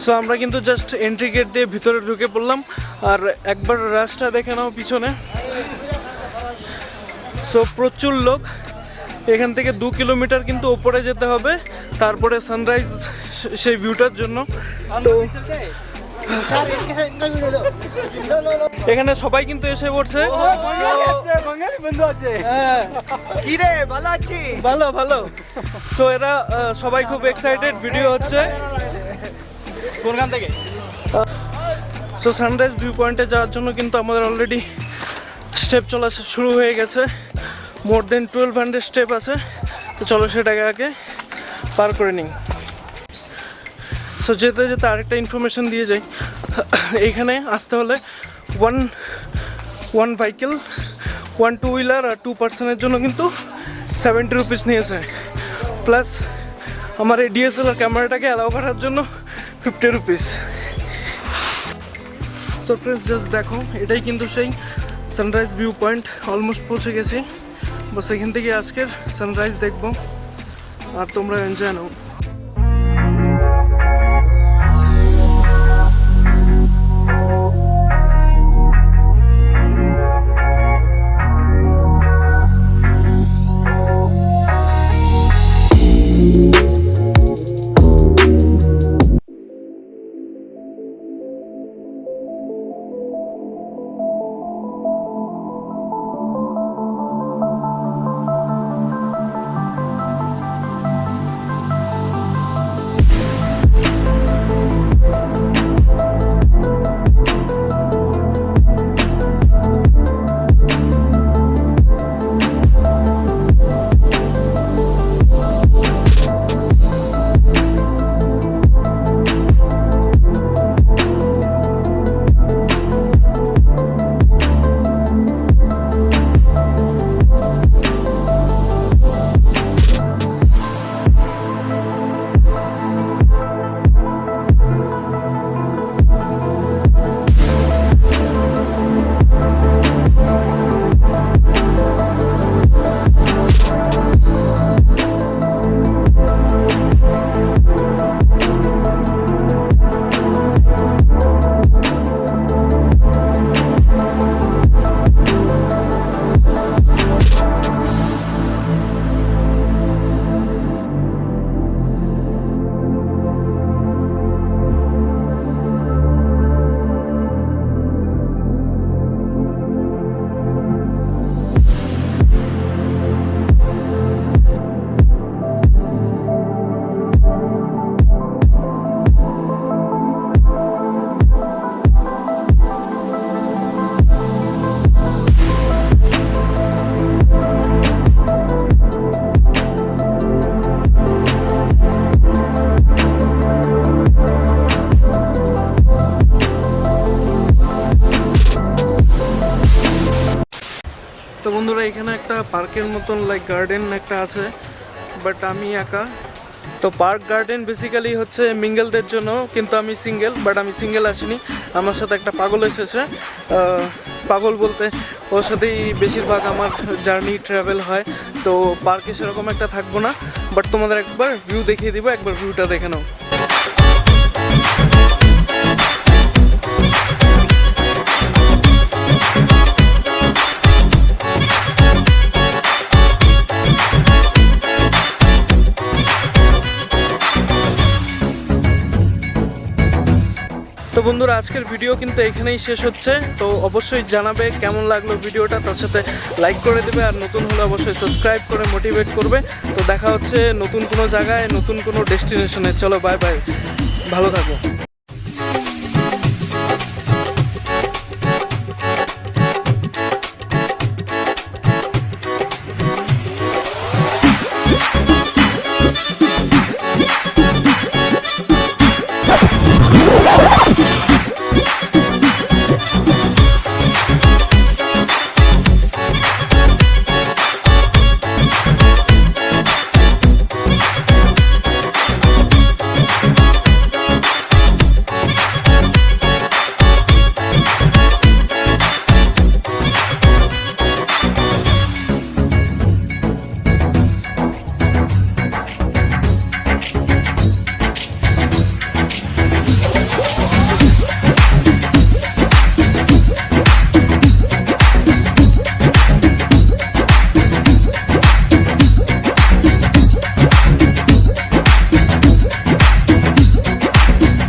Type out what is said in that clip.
So আমরা কিন্তু just entry gate দিয়ে ভিতরে ঢুকে পড়লাম। আর একবার রাস্তা দেখে নাও পিছনে। সো প্রচুর লোক। এখান থেকে 2 কিলোমিটার কিন্তু ওপরে যেতে হবে, তারপরে সানরাইজ সেই ভিউটার জন্য। তো এখানে সবাই কিন্তু এসে পড়ছে। ভালো ভালো। সো এরা সবাই খুব এক্সাইটেড, ভিডিও হচ্ছে। কোনখান থেকে? সো সানরাইজ ভিউ পয়েন্টে যাওয়ার জন্য কিন্তু আমাদের অলরেডি স্টেপ চলা শুরু হয়ে গেছে। মোর দেন 1200 স্টেপ আছে। তো চলো সেটাকে আগে পার করে নিই। সো যেতে যেতে আরেকটা ইনফরমেশন দিয়ে যাই। এইখানে আসতে হলে ওয়ান ভেহিকেল, 1 টু হুইলার আর 2 পার্সনের জন্য কিন্তু 70 রুপিস নিয়েছে। প্লাস আমার এই ডিএসএলআর ক্যামেরাটাকে অ্যালাউ করার জন্য 50 রুপিস। সো ফ্রেন্ডস জাস্ট দেখো, এটাই কিন্তু সেই সানরাইজ ভিউ পয়েন্ট। অলমোস্ট পৌঁছে গেছি। বাস এখান থেকে আজকের সানরাইজ দেখবো আর তোমরা এনজয় নাও। তো বন্ধুরা এখানে একটা পার্কের মতন লাইক গার্ডেন একটা আছে, বাট আমি একা। তো পার্ক গার্ডেন বেসিক্যালি হচ্ছে মিঙ্গেলদের জন্য, কিন্তু আমি সিঙ্গেল। বাট আমি সিঙ্গেল আসিনি, আমার সাথে একটা পাগল এসেছে। পাগল বলতে ওর সাথেই বেশিরভাগ আমার জার্নি ট্রাভেল হয়। তো পার্কে সেরকম একটা থাকবো না, বাট তোমাদের একবার ভিউ দেখিয়ে দিব, একবার ভিউটা দেখে নাও। তো বন্ধুরা আজকের ভিডিও কিন্তু এখানেই শেষ হচ্ছে। তো অবশ্যই জানাবে কেমন লাগলো ভিডিওটা, তার সাথে লাইক করে দেবে, আর নতুন হলে অবশ্যই সাবস্ক্রাইব করে মোটিভেট করবে। তো দেখা হচ্ছে নতুন কোনো জায়গায়, নতুন কোনো ডেস্টিনেশনে। চলো বাই বাই, ভালো থাকো।